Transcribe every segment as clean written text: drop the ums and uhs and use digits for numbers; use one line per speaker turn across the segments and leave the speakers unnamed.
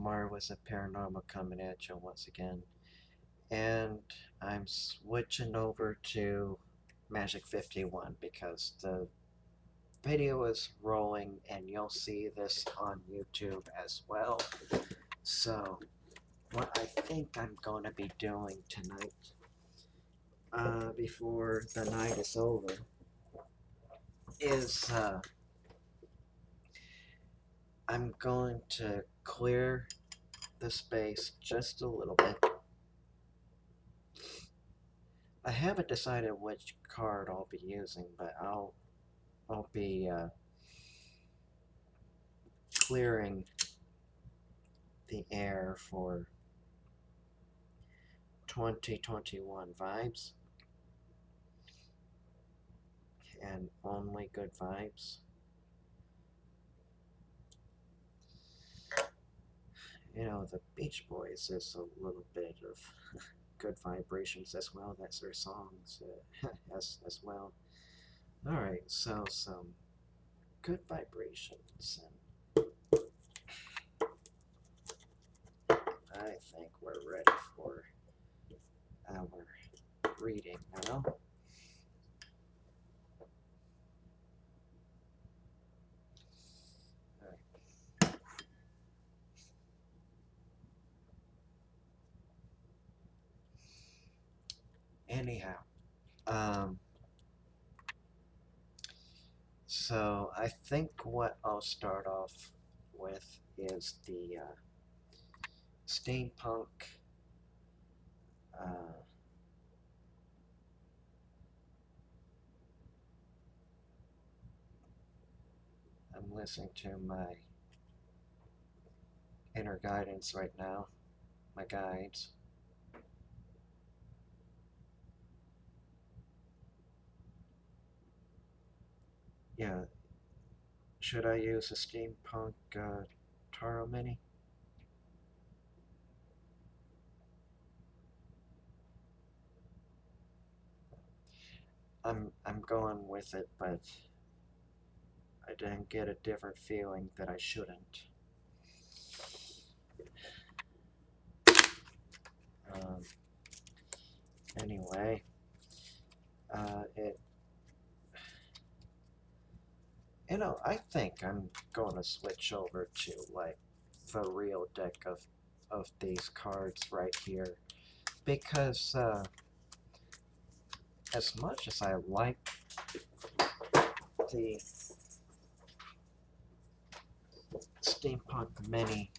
Marvelous and Paranormal coming at you once again. And I'm switching over to Magic 51 because the video is rolling and you'll see this on YouTube as well. So, what I think I'm going to be doing tonight, before the night is over, is I'm going to clear the space just a little bit. I haven't decided which card I'll be using, but I'll be clearing the air for 2021 vibes and only good vibes. You know, the Beach Boys is a little bit of good vibrations as well. That's their songs as well. All right, so some good vibrations, and I think we're ready for our reading now. Anyhow, um, so I think what I'll start off with is the steampunk uh, I'm listening to my inner guidance right now, my guides. Yeah, should I use a steampunk Taro Mini? I'm going with it, but I didn't get a different feeling that I shouldn't. Um, anyway, it I think I'm going to switch over to like the real deck of these cards right here because as much as I like the Steampunk Mini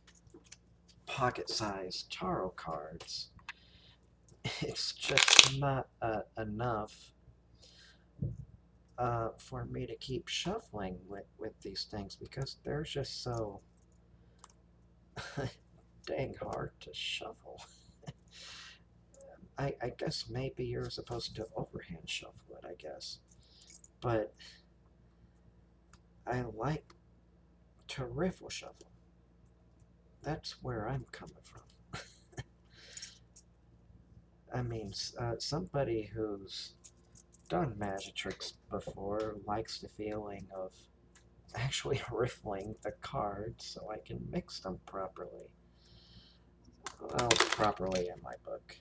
pocket-sized tarot cards, it's just not enough for me to keep shuffling with these things because they're just so dang hard to shuffle. I guess maybe you're supposed to overhand shuffle it, I guess. But I like to riffle shuffle. That's where I'm coming from. I mean, somebody who's done magic tricks before likes the feeling of actually riffling the cards so I can mix them properly. Well, properly in my book.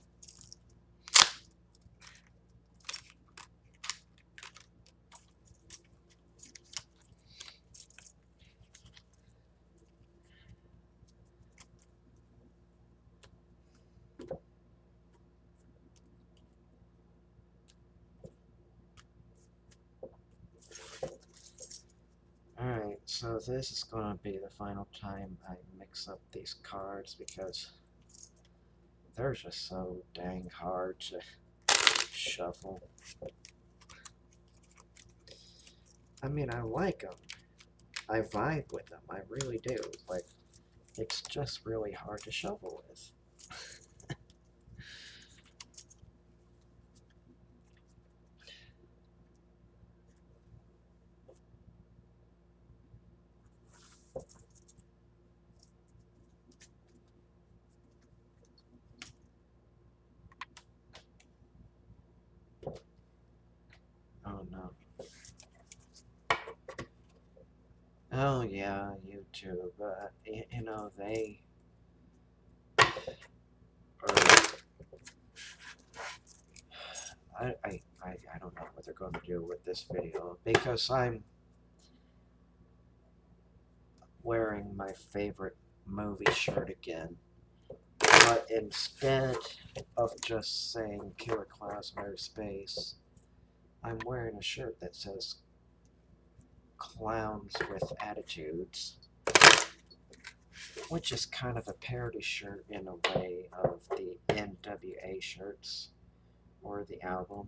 Alright, so this is going to be the final time I mix up these cards because they're just so dang hard to shuffle. I mean, I like them. I vibe with them. I really do. Like, it's just really hard to shuffle with. Oh no. Oh yeah, YouTube. You know, they I don't know what they're going to do with this video because I'm wearing my favorite movie shirt again. But instead of just saying Killer Clowns from Outer Space, I'm wearing a shirt that says Clowns with Attitudes, which is kind of a parody shirt in a way of the NWA shirts or the album.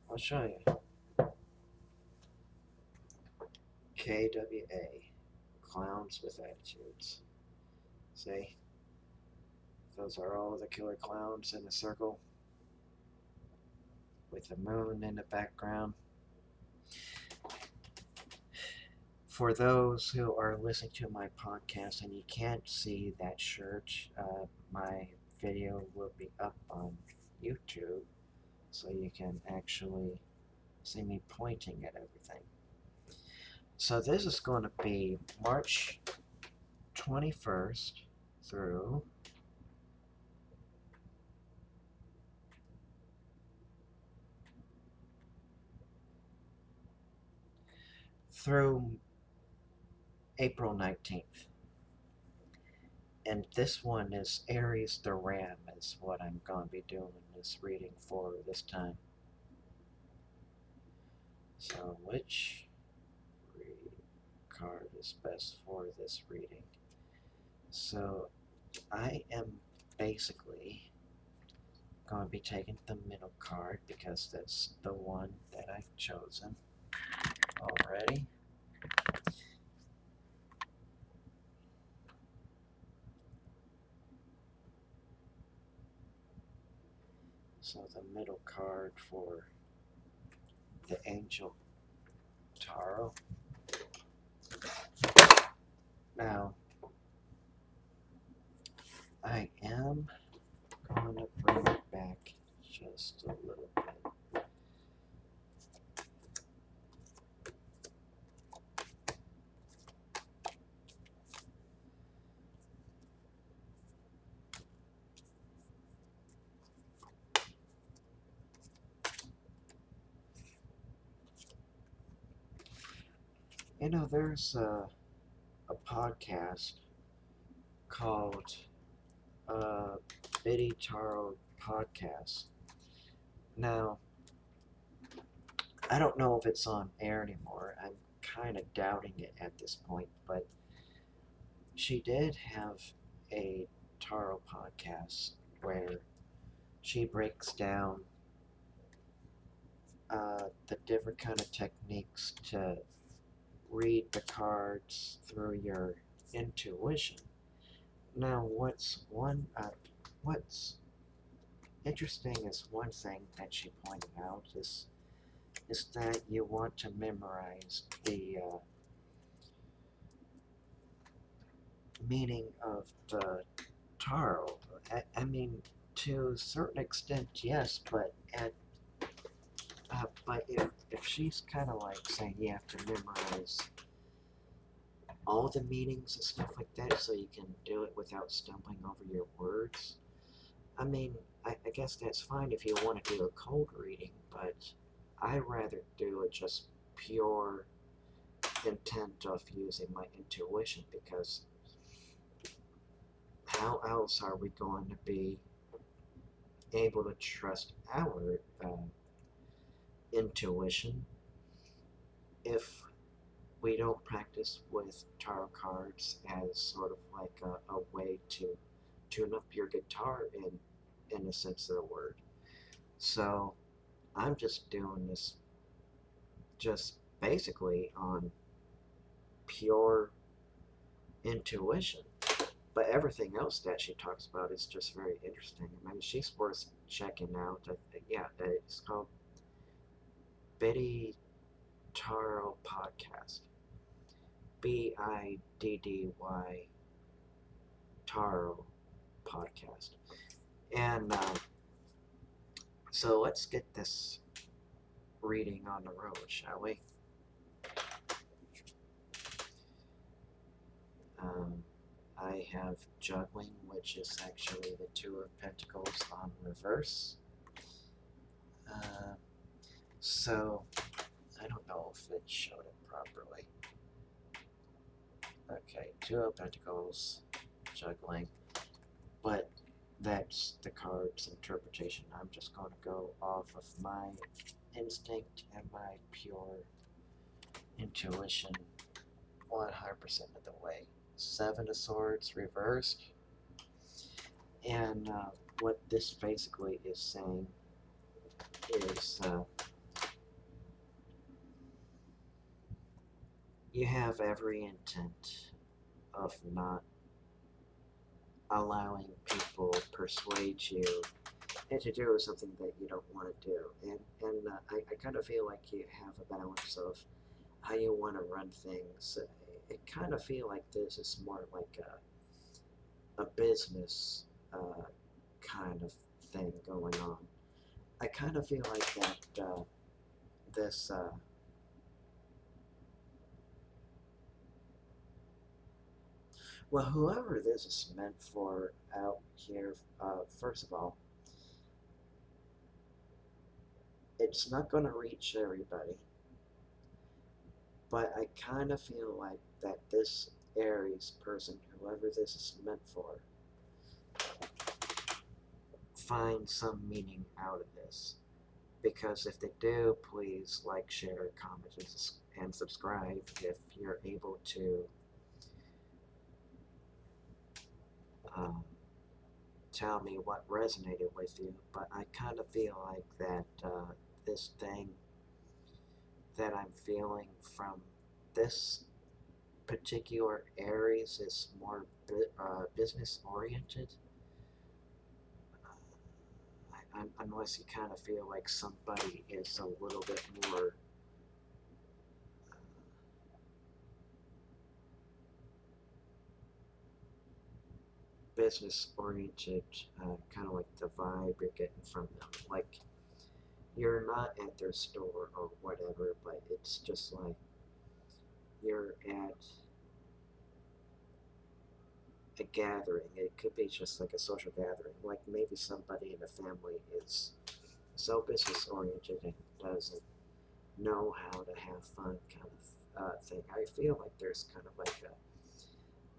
I'll show you. KWA, Clowns with Attitudes. See? Those are all the killer clowns in a circle with the moon in the background. For those who are listening to my podcast and you can't see that shirt, my video will be up on YouTube so you can actually see me pointing at everything. So this is going to be March 21st through April 19th. And this one is Aries the Ram is what I'm going to be doing this reading for this time. So which card is best for this reading? So I am basically going to be taking the middle card because that's the one that I've chosen already. So the middle card for the Angel Tarot. Now, I am going to bring it back just a little bit. You know, there's a podcast called Biddy Tarot Podcast. Now, I don't know if it's on air anymore. I'm kind of doubting it at this point, but she did have a tarot podcast where she breaks down the different kind of techniques to read the cards through your intuition. Now, what's interesting is one thing that she pointed out is that you want to memorize the meaning of the tarot. I mean, to a certain extent, yes, but if she's kind of like saying you have to memorize all the meanings and stuff like that so you can do it without stumbling over your words, I mean, I guess that's fine if you want to do a cold reading, but I rather do it just pure intent of using my intuition, because how else are we going to be able to trust our intuition if we don't practice with tarot cards as sort of like a way to tune up your guitar in the sense of the word. So I'm just doing this just basically on pure intuition. But everything else that she talks about is just very interesting. I mean, she's worth checking out. Yeah, it's called Biddy Tarot Podcast. BIDDY Taro podcast. And so let's get this reading on the road, shall we? I have juggling, which is actually the Two of Pentacles on reverse. So I don't know if it showed it properly. Okay, Two of Pentacles, juggling, but that's the card's interpretation. I'm just going to go off of my instinct and my pure intuition 100% of the way. Seven of Swords reversed, and what this basically is saying is you have every intent of not allowing people persuade you into doing something that you don't want to do. And I kind of feel like you have a balance of how you want to run things. I kind of feel like this is more like a business kind of thing going on. I kind of feel like that this well, whoever this is meant for out here, first of all, it's not going to reach everybody, but I kind of feel like that this Aries person, whoever this is meant for, find some meaning out of this. Because if they do, please like, share, comment, and subscribe if you're able to tell me what resonated with you. But I kind of feel like that this thing that I'm feeling from this particular Aries is more business oriented. Unless you kind of feel like somebody is a little bit more business oriented, kind of like the vibe you're getting from them. Like, you're not at their store or whatever, but it's just like you're at a gathering. It could be just like a social gathering. Like maybe somebody in the family is so business oriented and doesn't know how to have fun, kind of thing. I feel like there's kind of like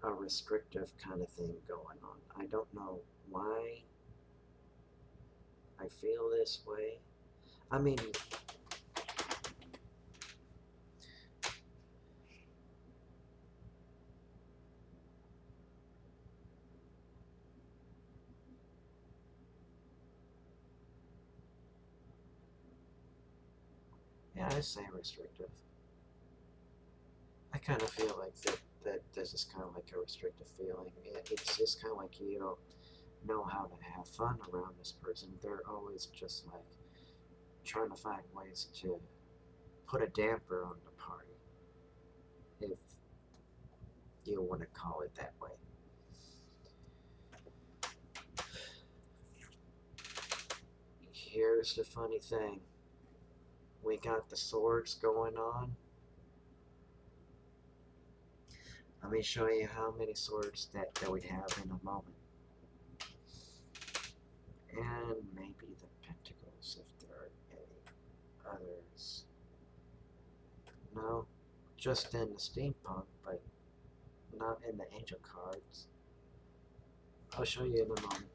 a restrictive kind of thing going on. I don't know why I feel this way. I mean, yeah, I say restrictive. I kind of feel like that this is kind of like a restrictive feeling. It's just kind of like you don't know how to have fun around this person. They're always just like trying to find ways to put a damper on the party, if you want to call it that way. Here's the funny thing. We got the swords going on. Let me show you how many swords that we have in a moment. And maybe the pentacles, if there are any others. No, just in the steampunk, but not in the angel cards. I'll show you in a moment.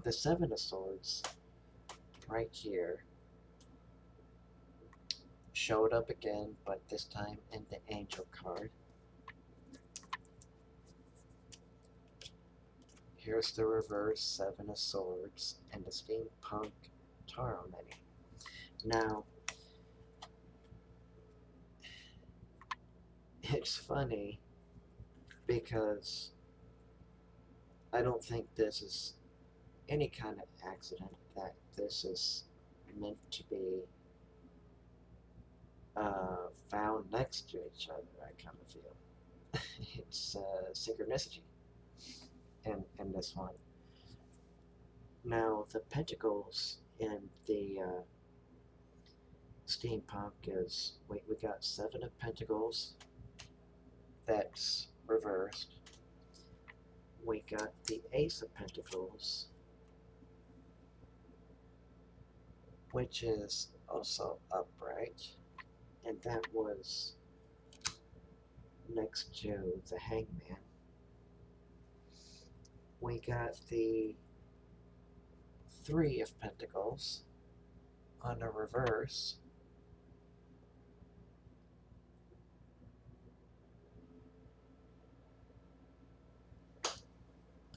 The Seven of Swords, right here, showed up again, but this time in the angel card. Here's the reverse Seven of Swords and the steampunk tarot mini. Now, it's funny because I don't think this is any kind of accident that this is meant to be found next to each other, I kind of feel. it's synchronicity in this one. Now the pentacles in the steampunk is, wait, we got 7 of Pentacles. That's reversed. We got the Ace of Pentacles, which is also upright, and that was next to the Hangman. We got the 3 of Pentacles on a reverse.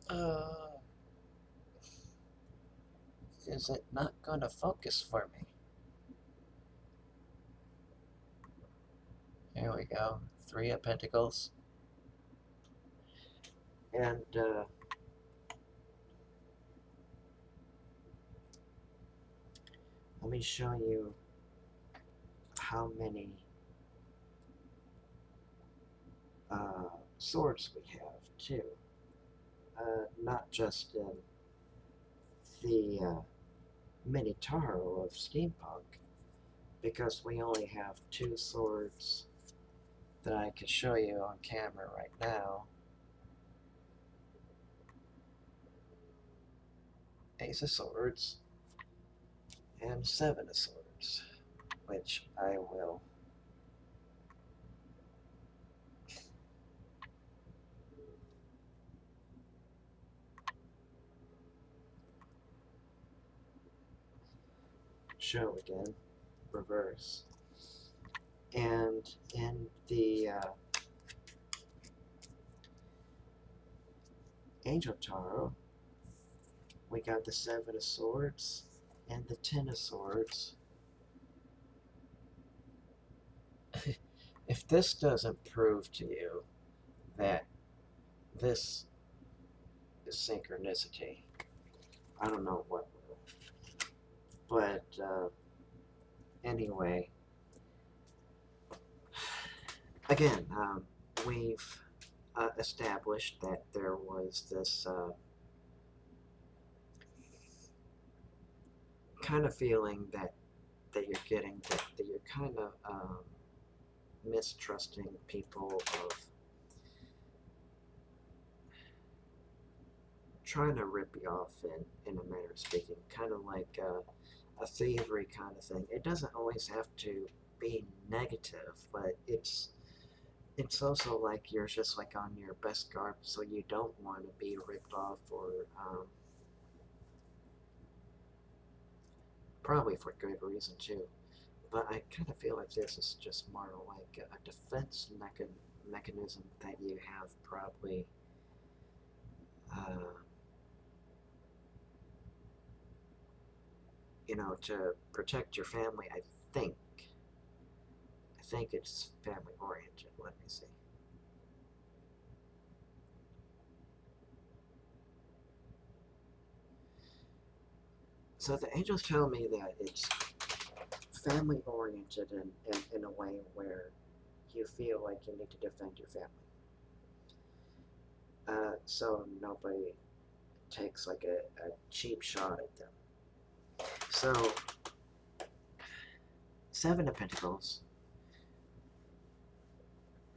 Uh, is it not gonna focus for me? Here we go. 3 of Pentacles. And let me show you how many swords we have, too. Not just in the mini tarot of steampunk, because we only have 2 swords that I can show you on camera right now. Ace of Swords and 7 of Swords, which I will show again, reverse. And in the Angel Tarot, we got the 7 of Swords and the 10 of Swords. If this doesn't prove to you that this is synchronicity, I don't know what will. But anyway, again, we've established that there was this kind of feeling that you're getting, that you're kind of mistrusting people, of trying to rip you off in a manner of speaking, kind of like a thievery kind of thing. It doesn't always have to be negative, but it's also like you're just like on your best guard, so you don't want to be ripped off, or probably for good reason too. But I kind of feel like this is just more like a defense mechanism that you have, probably uh, to protect your family. I think it's family oriented. Let me see. So the angels tell me that it's family oriented in a way where you feel like you need to defend your family. So nobody takes like a cheap shot at them. So 7 of Pentacles,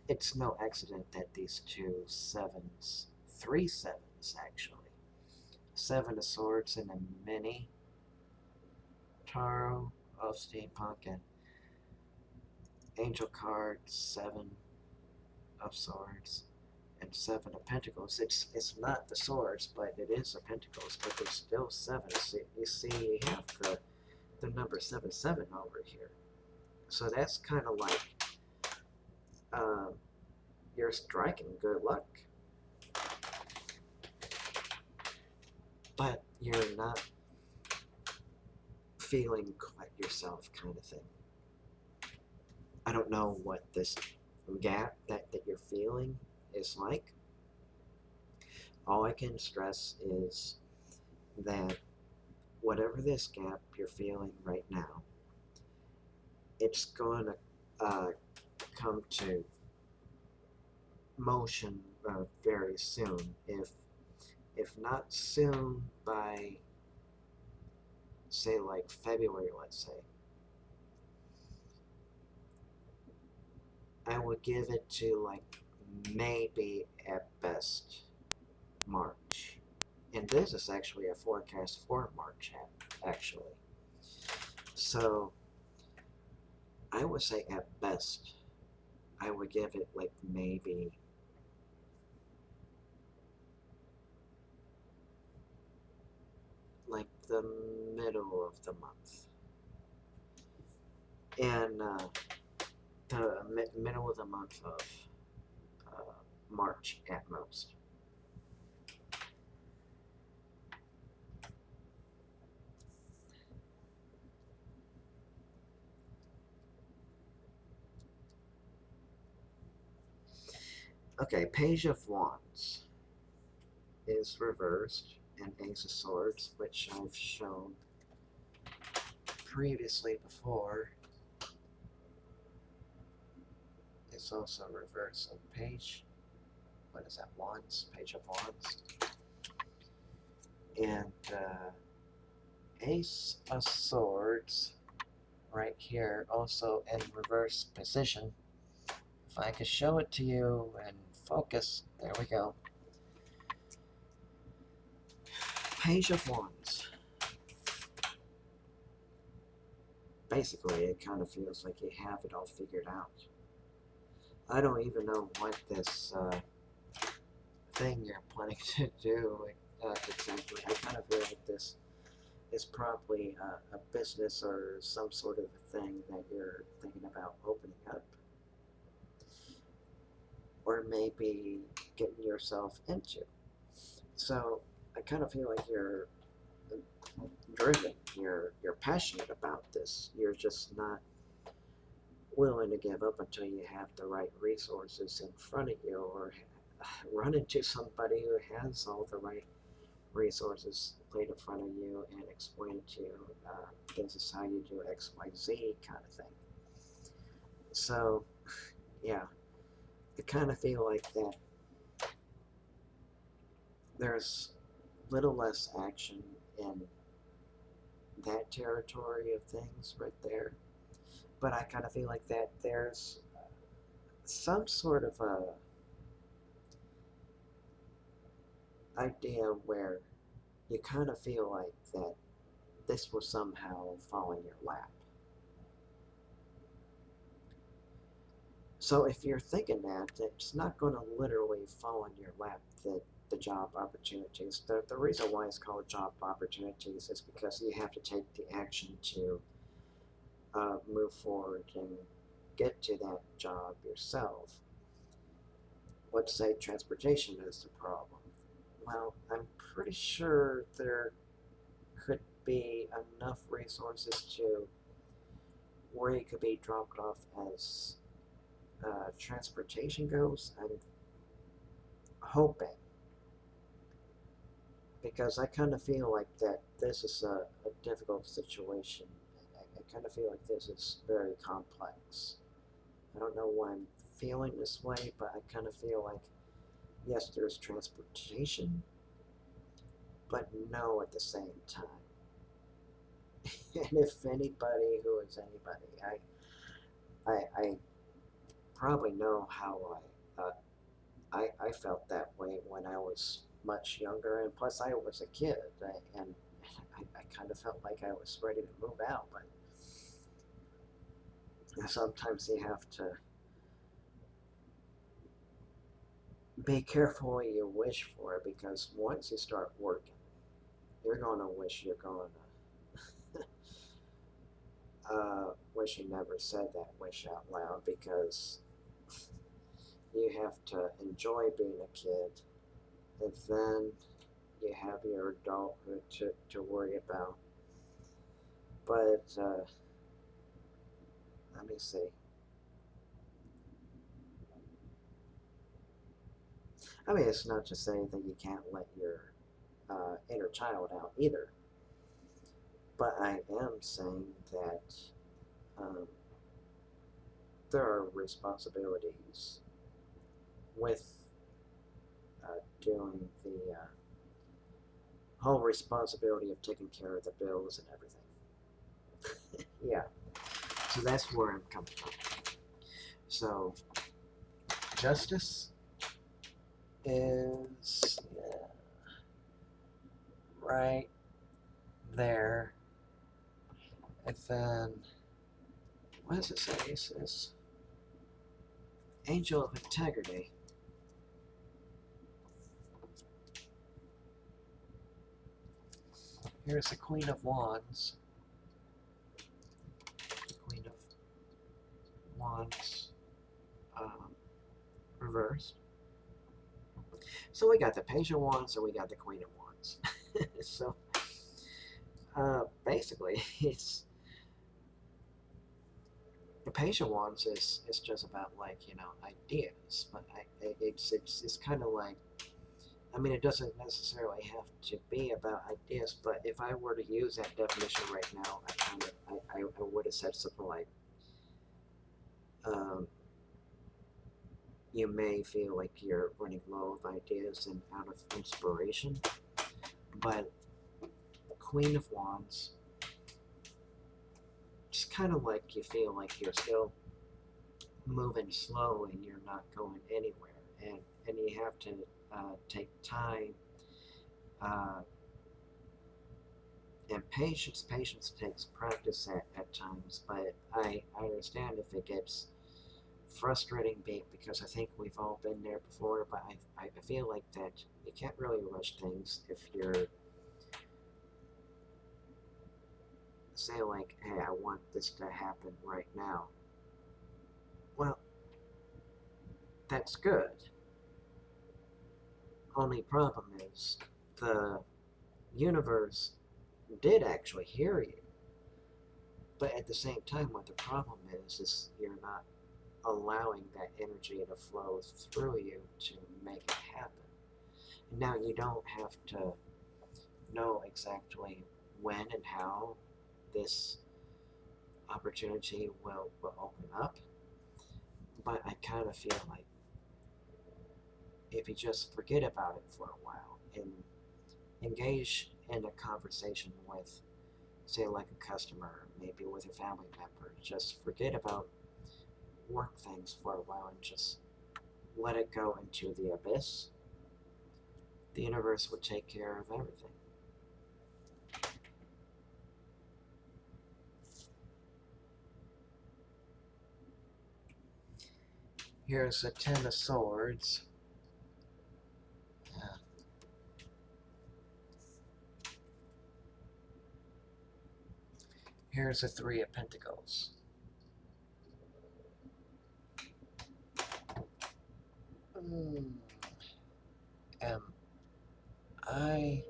it's no accident that these 2 7s, 3 7s actually, 7 of Swords in a mini tarot of steampunk, and angel card, 7 of Swords and 7 of Pentacles. It's not the swords, but it is the pentacles, but there's still 7. You see, you have the number 7 over here. So that's kind of like you're striking good luck, but you're not feeling quite yourself, kind of thing. I don't know what this gap that you're feeling is like. All I can stress is that whatever this gap you're feeling right now, it's going to come to motion very soon. If not soon, by say like February, let's say, I would give it to like maybe at best March. And this is actually a forecast for March, actually. So I would say at best, I would give it like maybe like the middle of the month. And the middle of the month of uh, March at most. Okay, Page of Wands is reversed, and Ace of Swords, which I've shown previously before, is also reversed. So Page, what is that? Wands, Page of Wands, and Ace of Swords right here, also in reverse position. If I could show it to you and focus, there we go. Page of Wands. Basically, it kind of feels like you have it all figured out. I don't even know what this thing you're planning to do exactly. I kind of feel like this is probably a business or some sort of thing that you're thinking about opening up, or maybe getting yourself into. So I kind of feel like you're driven, you're passionate about this. You're just not willing to give up until you have the right resources in front of you, or run into somebody who has all the right resources laid in front of you and explain to you, this is how you do X, Y, Z kind of thing. So, yeah, I kind of feel like that there's little less action in that territory of things right there. But I kind of feel like that there's some sort of a idea where you kind of feel like that this will somehow fall in your lap. So if you're thinking that, it's not going to literally fall in your lap, that the job opportunities. The reason why it's called job opportunities is because you have to take the action to move forward and get to that job yourself. Let's say transportation is the problem. Well, I'm pretty sure there could be enough resources to where you could be dropped off as transportation goes. I'm hoping, because I kind of feel like that this is a difficult situation. I kind of feel like this is very complex. I don't know why I'm feeling this way, but I kind of feel like, yes, there's transportation, but no at the same time. And if anybody who is anybody, I probably know how I felt that way when I was much younger, and plus I was a kid, and I kind of felt like I was ready to move out, but sometimes you have to be careful what you wish for, because once you start working, you're going to wish you're going to wish you never said that wish out loud, because you have to enjoy being a kid, and then you have your adulthood to worry about. But let me see. I mean, it's not to say that you can't let your inner child out either. But I am saying that um, there are responsibilities with doing the whole responsibility of taking care of the bills and everything. Yeah, so that's where I'm coming from. So justice is right there, and then what does it say? It says Angel of Integrity. Here's the Queen of Wands. The Queen of Wands reversed. So we got the Page of Wands and we got the Queen of Wands. So basically, it's the Page of Wands is just about like ideas, but it's kind of like, I mean, it doesn't necessarily have to be about ideas, but if I were to use that definition right now, I would have said something like, um, you may feel like you're running low of ideas and out of inspiration, but Queen of Wands, it's kind of like you feel like you're still moving slow and you're not going anywhere, and you have to take time and patience. Patience takes practice at times, but I understand if it gets frustrating because I think we've all been there before, but I feel like that you can't really rush things if you're say like, hey, I want this to happen right now. Well, that's good. Only problem is the universe did actually hear you, but at the same time, what the problem is you're not allowing that energy to flow through you to make it happen. And now you don't have to know exactly when and how this opportunity will open up, but I kind of feel like if you just forget about it for a while and engage in a conversation with, say, like a customer, maybe with a family member, just forget about work things for a while and just let it go into the abyss. The universe would take care of everything. Here's a Ten of Swords. Yeah. Here's a Three of Pentacles. Am I...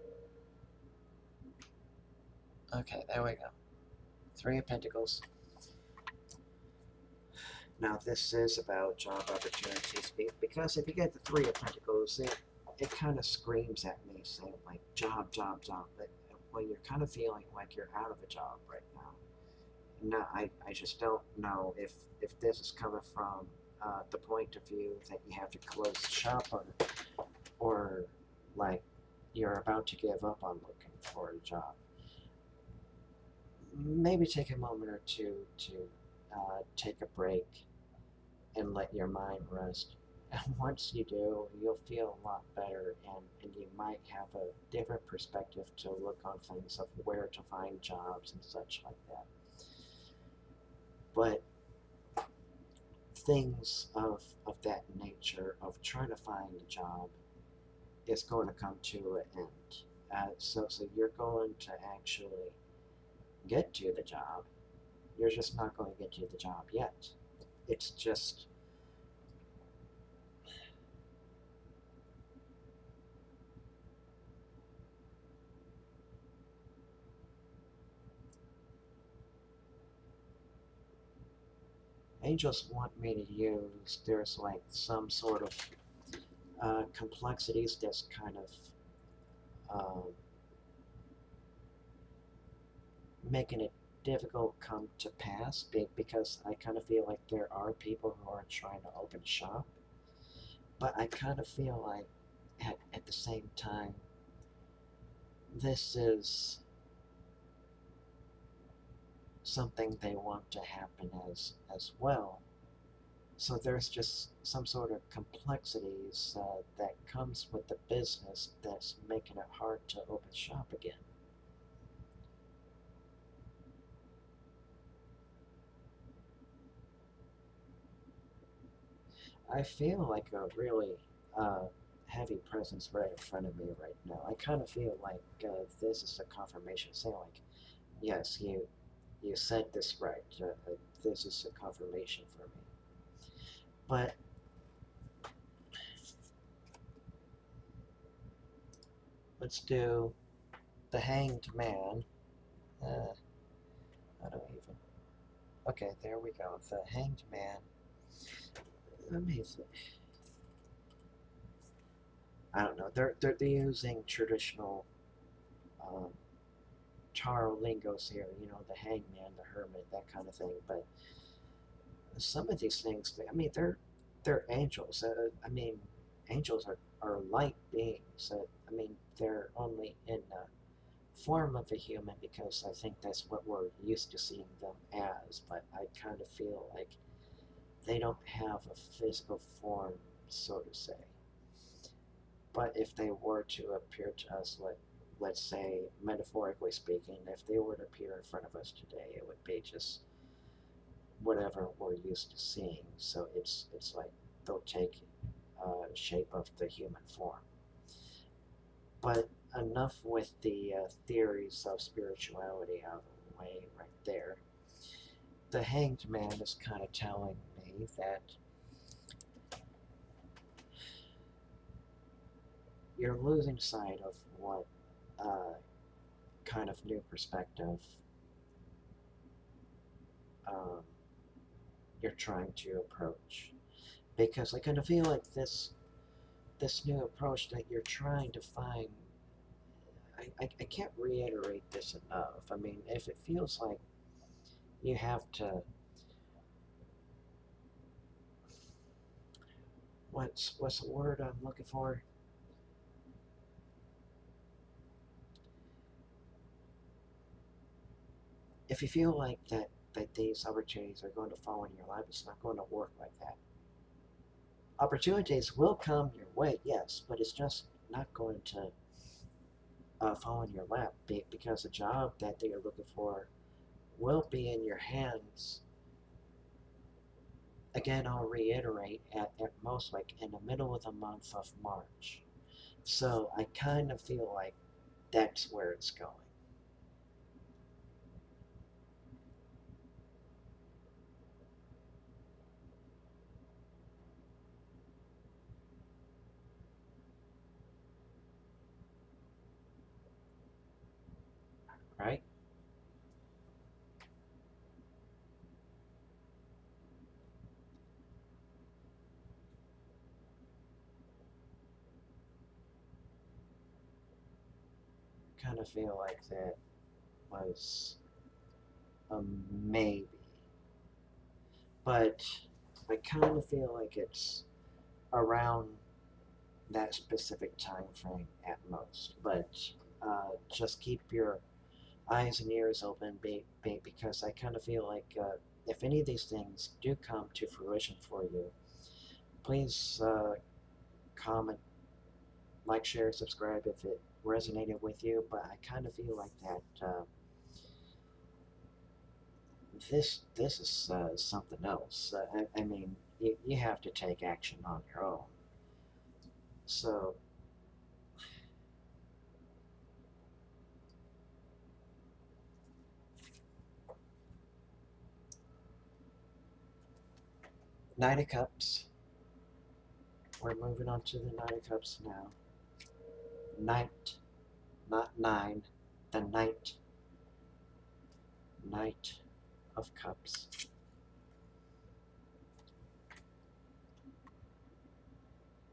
Okay, there we go. Three of Pentacles. Now this is about job opportunities, because if you get the Three of Pentacles, it kind of screams at me saying like job, job, job, but well, you're kind of feeling like you're out of a job right now. No, I just don't know if this is coming from the point of view that you have to close shop, or like you're about to give up on looking for a job. Maybe take a moment or two to take a break and let your mind rest. And once you do, you'll feel a lot better, and you might have a different perspective to look on things of where to find jobs and such like that. But things of that nature of trying to find a job is going to come to an end. So you're going to actually get to the job. You're just not going to get to the job yet. It's just angels want me to use, there's like some sort of complexities that's kind of making it difficult come to pass, because I kind of feel like there are people who are trying to open shop, But I kind of feel like at the same time, this is something they want to happen as well. So there's just some sort of complexities that comes with the business that's making it hard to open shop again. I feel like a really uh, heavy presence right in front of me right now. I kind of feel like this is a confirmation saying like, yes, you said this right. This is a confirmation for me. But let's do the Hanged Man. Uh, I don't even. Okay, there we go. The Hanged Man. Amazing. I don't know. They're using traditional um, tarot lingos here. You know, the Hangman, the Hermit, that kind of thing. But some of these things, I mean, they're angels. I mean, angels are light beings. I mean, they're only in form of a human because I think that's what we're used to seeing them as. But I kind of feel like they don't have a physical form, so to say. But if they were to appear to us, let's say, metaphorically speaking, if they were to appear in front of us today, it would be just whatever we're used to seeing. So it's like they'll take shape of the human form. But enough with the theories of spirituality out of the way right there. The Hanged Man is kind of telling me that you're losing sight of what uh, kind of new perspective um, you're trying to approach. Because I kind of feel like this new approach that you're trying to find, I can't reiterate this enough. I mean, if it feels like you have to, what's the word I'm looking for? If you feel like that these opportunities are going to fall in your lap, it's not going to work like that. Opportunities will come your way, yes, but it's just not going to fall in your lap because the job that they are looking for will be in your hands. Again, I'll reiterate at most like in the middle of the month of March. So I kind of feel like that's where it's going, right? Kind of feel like that was a maybe, but I kind of feel like it's around that specific time frame at most. But just keep your eyes and ears open because I kind of feel like if any of these things do come to fruition for you, please comment, like, share, subscribe if it resonated with you. But I kind of feel like that this is something else. I mean, you have to take action on your own. So, Knight of Cups. We're moving on to the Knight of Cups now. Knight, not nine. The Knight. Knight of Cups.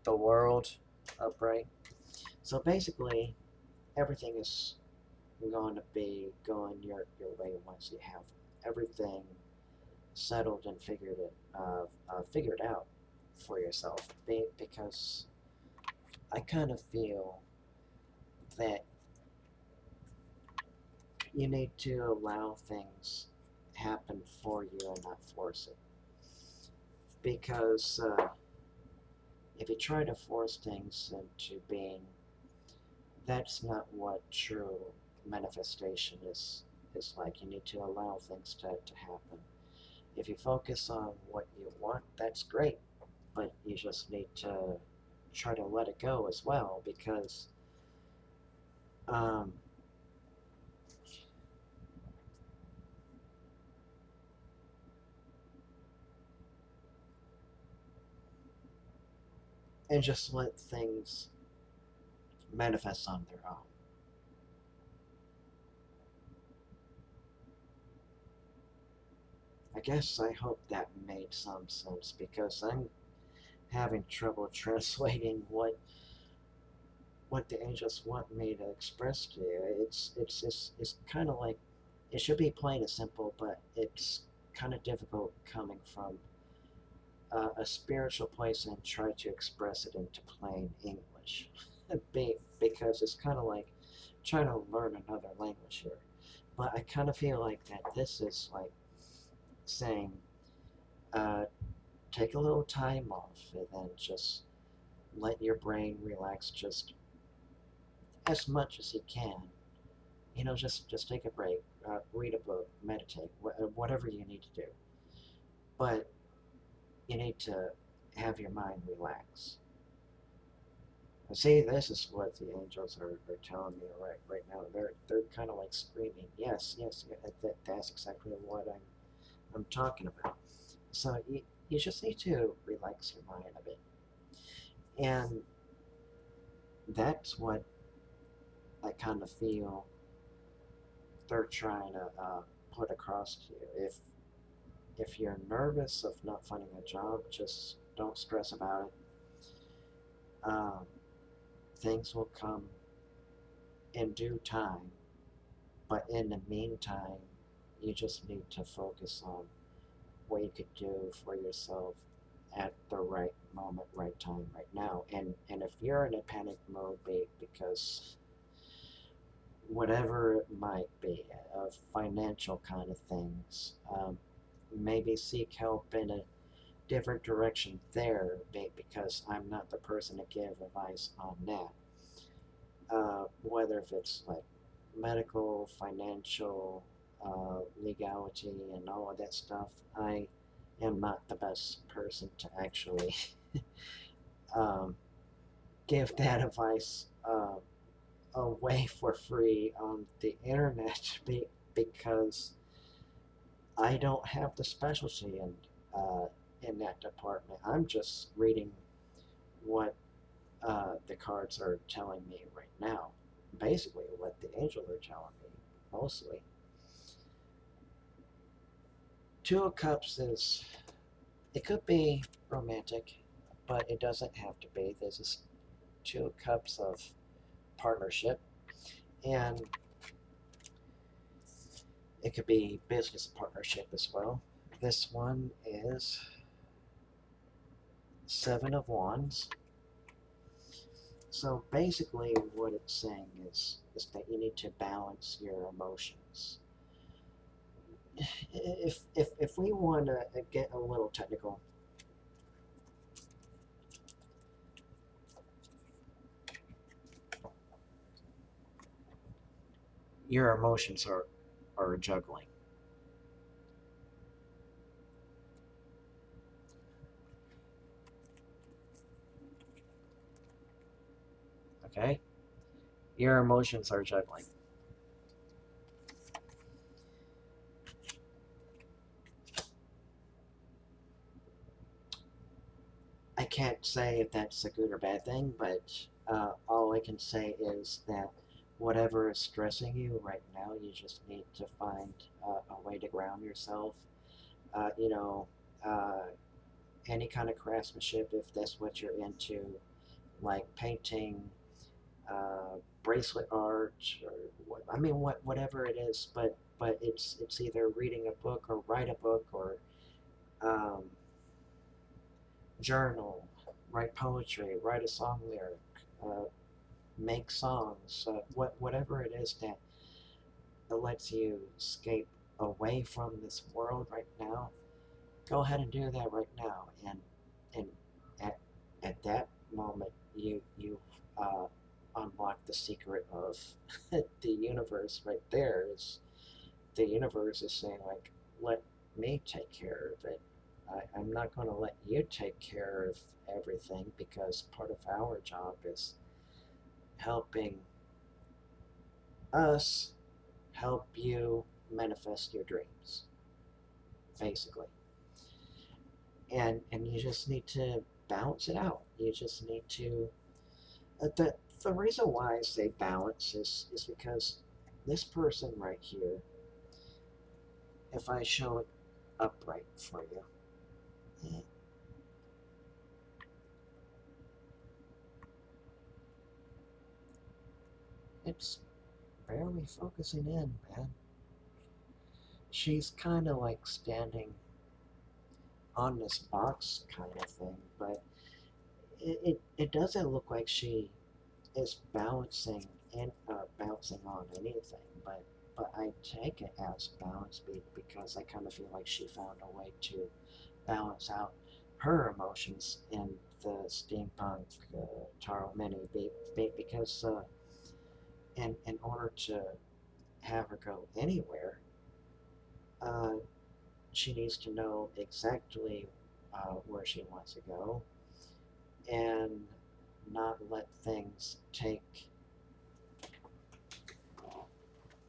The world upright. So basically, everything is going to be going your way once you have everything settled and figured out. for yourself, because I kind of feel that you need to allow things happen for you and not force it. Because if you try to force things into being, that's not what true manifestation is like. You need to allow things to happen. If you focus on what you want, that's great, but you just need to try to let it go as well, because um, and just let things manifest on their own. I guess I hope that made some sense, because I'm having trouble translating what the angels want me to express to you. It's kind of like, it should be plain and simple, but it's kind of difficult coming from a spiritual place and try to express it into plain English. Because it's kind of like trying to learn another language here. But I kind of feel like that this is like saying, uh, take a little time off and then just let your brain relax just as much as you can. You know, just take a break, read a book, meditate, whatever you need to do. But you need to have your mind relax. See, this is what the angels are telling me right now. They're kind of like screaming, yes, yes, yeah, that's exactly what I'm talking about. So you just need to relax your mind a bit, and that's what I kind of feel they're trying to put across to you. If you're nervous of not finding a job, just don't stress about it. Um, Things will come in due time, but in the meantime, you just need to focus on what you could do for yourself at the right moment, right time, right now. And if you're in a panic mode, because whatever it might be, financial kind of things, maybe seek help in a different direction there, because I'm not the person to give advice on that. Whether if it's like medical, financial, legality, and all of that stuff, I am not the best person to actually um, give that advice away for free on the internet, because I don't have the specialty in that department. I'm just reading what the cards are telling me right now. Basically, what the angels are telling me, mostly. Two of Cups is, it could be romantic, but it doesn't have to be. There's this Two of Cups of partnership, and it could be business partnership as well. This one is Seven of Wands. So basically, what it's saying is that you need to balance your emotions. If we want to get a little technical, your emotions are juggling. Okay, your emotions are juggling. I can't say if that's a good or bad thing, but all I can say is that whatever is stressing you right now, you just need to find a way to ground yourself. You know, uh, any kind of craftsmanship, if that's what you're into, like painting, bracelet art, or I mean, whatever it is. But it's either reading a book or write a book, or um, journal, write poetry, write a song lyric, uh, make songs, whatever it is that lets you escape away from this world right now, go ahead and do that right now. And at, at that moment, you uh, unlock the secret of the universe right there. Is the universe is saying, like, let me take care of it. I'm not going to let you take care of everything, because part of our job is helping us help you manifest your dreams, basically. And you just need to balance it out. You just need to the reason why I say balance is because this person right here, if I show it upright for you, it's barely focusing in, man. She's kind of like standing on this box kind of thing, but it doesn't look like she is bouncing on anything, but I take it as balance because I kind of feel like she found a way to balance out her emotions in the steampunk Taro Mini because in order to have her go anywhere, uh, she needs to know exactly where she wants to go and not let things take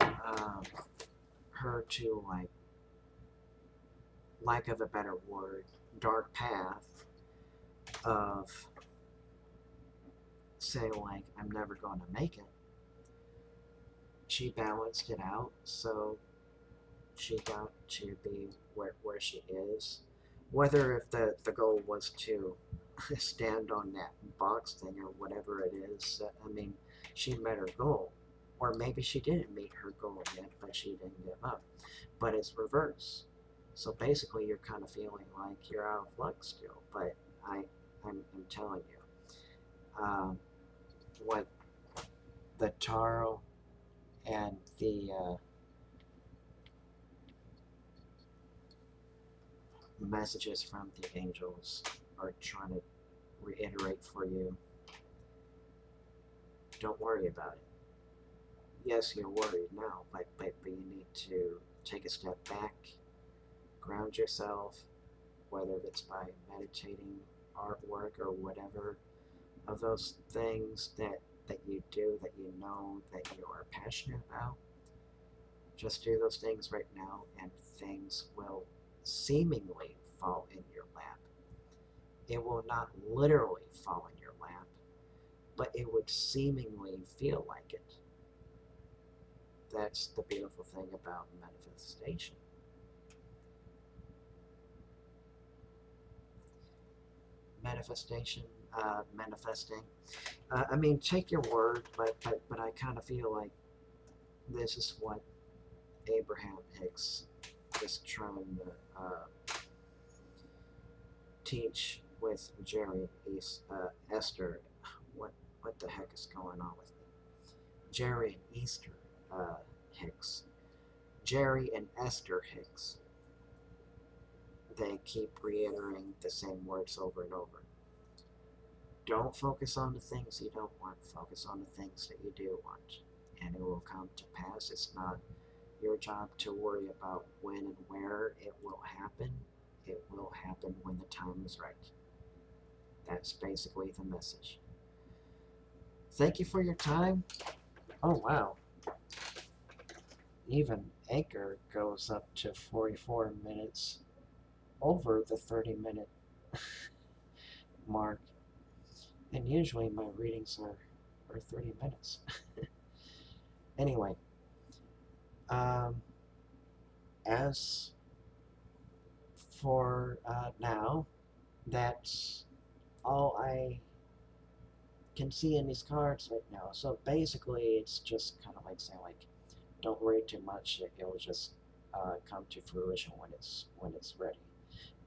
um, her to, like, lack of a better word, dark path of say, like, I'm never going to make it. She balanced it out, so she got to be where she is. Whether if the goal was to stand on that box thing or whatever it is, I mean, she met her goal. Or maybe she didn't meet her goal yet, but she didn't give up. But it's reverse. So basically, you're kind of feeling like you're out of luck still. But I'm telling you, what the Taro and the messages from the angels are trying to reiterate for you, don't worry about it. Yes, you're worried now, but you need to take a step back, ground yourself, whether it's by meditating, artwork, or whatever of those things that you do, that you know that you are passionate about. Just do those things right now, and things will seemingly fall in your lap. It will not literally fall in your lap, but it would seemingly feel like it. That's the beautiful thing about manifestation. Manifestation, manifesting. I mean, take your word, but I kind of feel like this is what Abraham Hicks is trying to teach with Jerry Esther. What the heck is going on with me? Jerry and Easter Hicks. Jerry and Esther Hicks. They keep reiterating the same words over and over. Don't focus on the things you don't want. Focus on the things that you do want, and it will come to pass. It's not your job to worry about when and where it will happen. It will happen when the time is right. That's basically the message. Thank you for your time. Oh, wow. Even Anchor goes up to 44 minutes over the 30-minute mark. And usually my readings are 30 minutes. Anyway, as for now, that's all I can see in these cards right now. So basically, it's just kind of like saying, like, don't worry too much. It will just come to fruition when it's ready.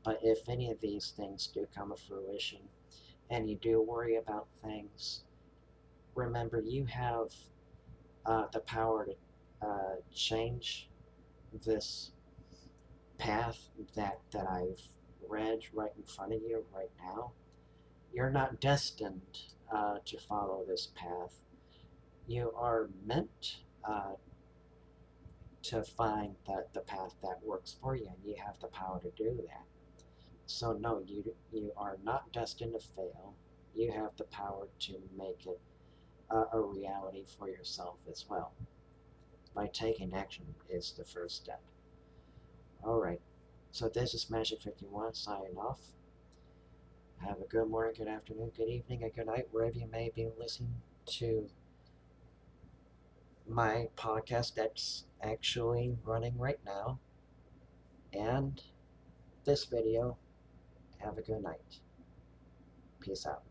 But if any of these things do come to fruition and you do worry about things, remember you have the power to change this path that I've read right in front of you right now. You're not destined to follow this path. You are meant to find the path that works for you, and you have the power to do that. So no, you are not destined to fail. You have the power to make it a reality for yourself as well. By taking action is the first step. All right. So this is Magic 51 signing off. Have a good morning, good afternoon, good evening, and good night, wherever you may be listening to my podcast that's actually running right now. And this video. Have a good night. Peace out.